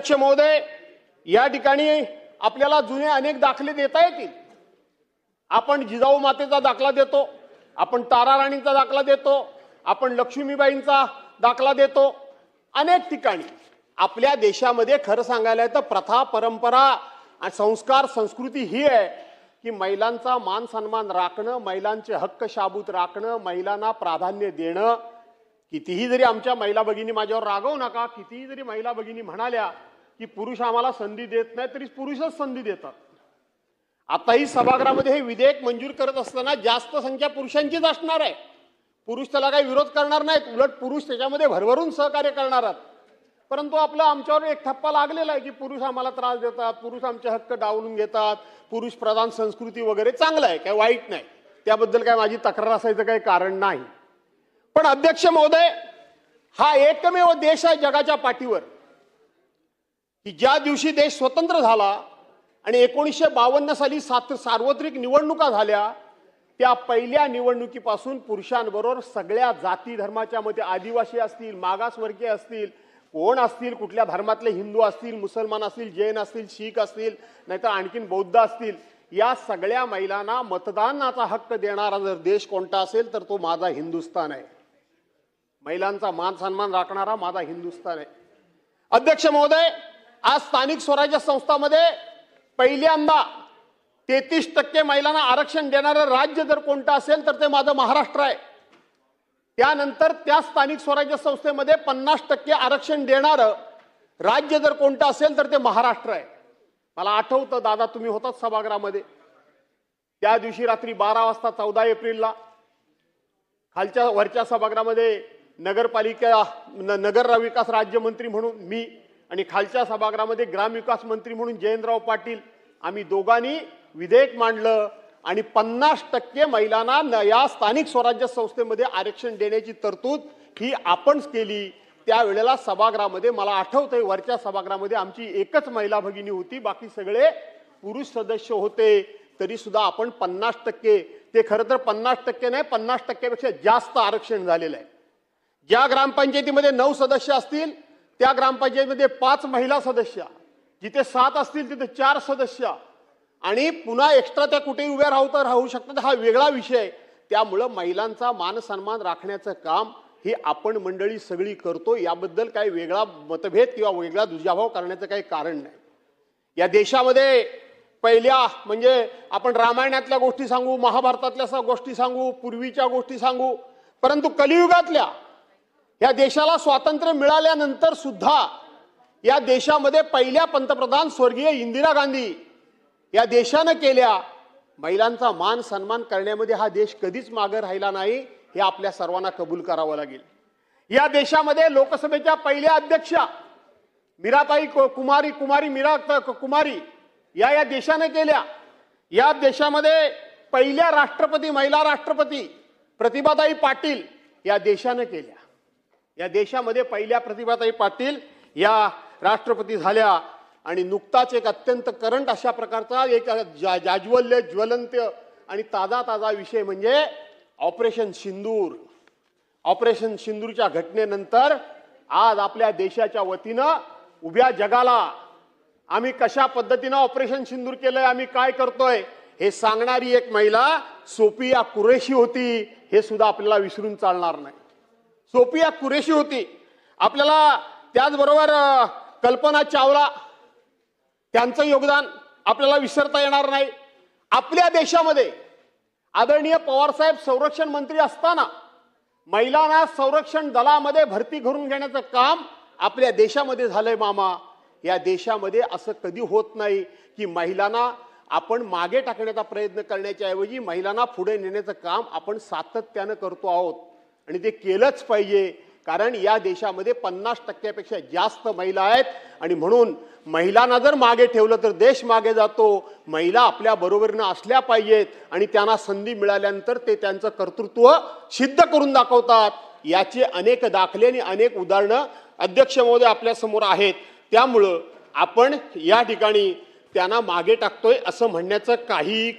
अध्यक्ष महोदय, या ठिकाणी आपल्याला जुने अनेक दाखले देता येतील। आपण जिजाऊ मातेचा दाखला देतो, आपण ताराराणीचा दाखला देतो, आपण लक्ष्मीबाईंचा दाखला देतो। अनेक ठिकाणी आपल्या देशामध्ये खरं सांगायला तर प्रथा, परंपरा, संस्कार, संस्कृती ही आहे की महिलांचा मान सन्मान राखणं, महिलांचे हक्क शाबूत राखणं, महिलांना प्राधान्य देणं। कितीही जरी आमच्या महिला भगिनी माझ्यावर रागवू नका, कितीही जरी महिला भगिनी म्हणाल्या की पुरुष आम्हाला संधी देत नाही, तरी पुरुषच संधी देतात। आताही सभागृहामध्ये हे विधेयक मंजूर करत असताना जास्त संख्या पुरुषांचीच असणार आहे। पुरुष त्याला काही विरोध करणार नाहीत, उलट पुरुष त्याच्यामध्ये भरभरून सहकार्य करणार आहेत। परंतु आपला आमच्यावर एक ठप्पा लागलेला आहे की पुरुष आम्हाला त्रास देतात, पुरुष आमचे हक्क डावलून घेतात, पुरुष प्रधान संस्कृती वगैरे। चांगलं आहे, काही वाईट नाही, त्याबद्दल काय माझी तक्रार असायचं काही कारण नाही। पण अध्यक्ष महोदय, हा एकमेव देश आहे जगाच्या पाठीवर की ज्या दिवशी देश स्वतंत्र झाला आणि 1952 साली सार्वत्रिक निवडणुका झाल्या, त्या पहिल्या निवडणुकीपासून पुरुषांबरोबर सगळ्या जाती धर्माच्या मध्ये, आदिवासी असतील, मागासवर्गीय असतील, कोण असतील, कुठल्या धर्मातले, हिंदू असतील, मुसलमान असतील, जैन असतील, शीख असतील, नाहीतर आणखीन बौद्ध असतील, या सगळ्या महिलांना मतदानाचा हक्क देणारा जर देश कोणता असेल तर तो माझा हिंदुस्थान आहे। महिलांचा मान सन्मान राखणारा माझा हिंदुस्थान आहे। अध्यक्ष महोदय, आज स्थानिक स्वराज्य संस्थांमध्ये पहिल्यांदा 33% महिलांना आरक्षण देणारं राज्य जर कोणतं असेल तर ते माझं महाराष्ट्र आहे। त्यानंतर त्या स्थानिक स्वराज्य संस्थेमध्ये 50% आरक्षण देणारं राज्य जर कोणतं असेल तर ते महाराष्ट्र आहे। मला आठवतं दादा, तुम्ही होतात सभागृहामध्ये, त्या दिवशी रात्री 12 वाजता 14 एप्रिलला खालच्या वरच्या सभागृहामध्ये नगरपालिका नगर विकास राज्यमंत्री म्हणून मी आणि खालच्या सभागृहामध्ये ग्रामविकास मंत्री म्हणून जयंतराव पाटील, आम्ही दोघांनी विधेयक मांडलं आणि 50% महिलांना या स्थानिक स्वराज्य संस्थेमध्ये आरक्षण देण्याची तरतूद ही आपणच केली। त्यावेळेला सभागृहामध्ये मला आठवतंय, वरच्या सभागृहामध्ये आमची एकच महिला भगिनी होती, बाकी सगळे पुरुष सदस्य होते, तरी सुद्धा आपण 50%, ते खरं तर 50% नाही, 50% पेक्षा जास्त आरक्षण झालेलं आहे। ज्या ग्रामपंचायतीमध्ये 9 सदस्य असतील त्या ग्रामपंचायतीमध्ये 5 महिला सदस्य, जिथे 7 असतील तिथे 4 सदस्य, आणि पुन्हा एक्स्ट्रा त्या कुठेही उभ्या राहू शकतात, हा वेगळा विषय। त्यामुळे महिलांचा मान सन्मान राखण्याचं काम हे आपण मंडळी सगळी करतो, याबद्दल काही वेगळा मतभेद किंवा वेगळा दुजाभाव करण्याचं काही कारण नाही। या देशामध्ये पहिल्या म्हणजे आपण रामायणातल्या गोष्टी सांगू, महाभारतातल्या गोष्टी सांगू, पूर्वीच्या गोष्टी सांगू, परंतु कलियुगातल्या या देशाला स्वातंत्र्य मिळाल्यानंतर सुद्धा या देशामध्ये पहिल्या पंतप्रधान स्वर्गीय इंदिरा गांधी या देशाने केल्या महिलांचा मान सन्मान करण्यामध्ये हा देश कधीच मागे राहिला नाही, हे आपल्या सर्वांना कबूल करावं लागेल। या देशामध्ये लोकसभेच्या पहिल्या अध्यक्षा मीराबाई कुमारी या देशाने केल्या। या देशामध्ये पहिल्या राष्ट्रपती, महिला राष्ट्रपती प्रतिभाताई पाटील या देशाने केल्या। या देशामध्ये पहिल्या प्रतिभाताई पाटील या राष्ट्रपती झाल्या। आणि नुकताच एक अत्यंत करंट अशा प्रकारचा एक जाज्वल्य, ज्वलंत आणि ताजा विषय म्हणजे ऑपरेशन सिंदूर। ऑपरेशन सिंदूरच्या घटनेनंतर आज आपल्या देशाच्या वतीनं उभ्या जगाला आम्ही कशा पद्धतीनं ऑपरेशन सिंदूर केलंय, आम्ही काय करतोय हे सांगणारी एक महिला सोफिया कुरेशी होती, हे सुद्धा आपल्याला विसरून चालणार नाही। सोफिया कुरेशी होती। आपल्याला त्याचबरोबर कल्पना चावला, त्यांचं योगदान आपल्याला विसरता येणार नाही। आपल्या देशामध्ये आदरणीय पवार साहेब संरक्षण मंत्री असताना महिलांना संरक्षण दलामध्ये भरती करून घेण्याचं काम आपल्या देशामध्ये झालंय मामा। या देशामध्ये असं कधी होत नाही की महिलांना आपण मागे टाकण्याचा प्रयत्न करण्याच्या ऐवजी महिलांना पुढे नेण्याचं काम आपण सातत्यानं करतो आहोत, आणि ते केलंच पाहिजे, कारण या देशामध्ये 50% पेक्षा जास्त महिला आहेत। आणि म्हणून महिलांना जर मागे ठेवलं तर देश मागे जातो। महिला आपल्या बरोबरीने असल्या पाहिजेत आणि त्यांना संधी मिळाल्यानंतर ते त्यांचं कर्तृत्व सिद्ध करून दाखवतात। याचे अनेक दाखले आणि अनेक उदाहरणं अध्यक्ष महोदय आपल्या समोर आहेत। त्यामुळं आपण या ठिकाणी त्यांना मागे टाकतोय असं म्हणण्याचं काही